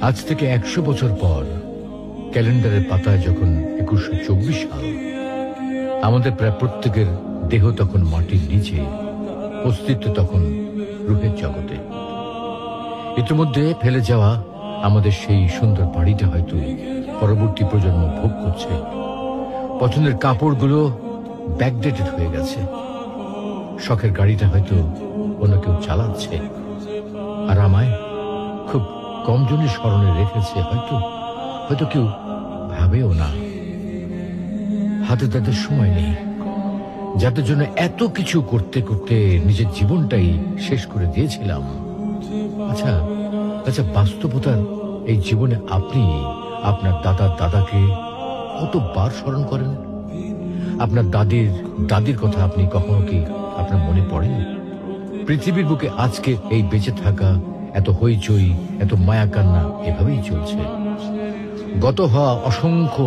আজ থেকে 100 বছর পর ক্যালেন্ডারের পাতায় যখন 2124 সাল, আমাদের প্রায় প্রত্যেকের দেহ তখন মাটির নিচে, অস্তিত্ব তখন রূহের জগতে। ইতিমধ্যে ফেলে যাওয়া আমাদের সেই সুন্দর বাড়িটা হয়তো পরবর্তী প্রজন্ম ভোগ করছে। পছন্দের কাপড়গুলো ব্যাকডেটেড হয়ে গেছে। শখের গাড়িটা হয়তো অন্য কেউ চালাচ্ছে, আর আমায় খুব কম জনই স্মরণে রেখেছে, হয়তো হয়তো কেউ ভাবেও না। হাতে তাদের সময় নেই, যাদের জন্য এত কিছু করতে করতে নিজের জীবনটাই শেষ করে দিয়েছিলাম। আচ্ছা আচ্ছা, বাস্তবতার এই জীবনে আপনি আপনার দাদার দাদাকে কতবার স্মরণ করেন? আপনার দাদির কথা আপনি কখনো কি আপনার মনে পড়েন? পৃথিবীর বুকে আজকে এই বেঁচে থাকা, এত হইচই, এত মায়া কান্না এভাবেই চলছে। গত হওয়া অসংখ্য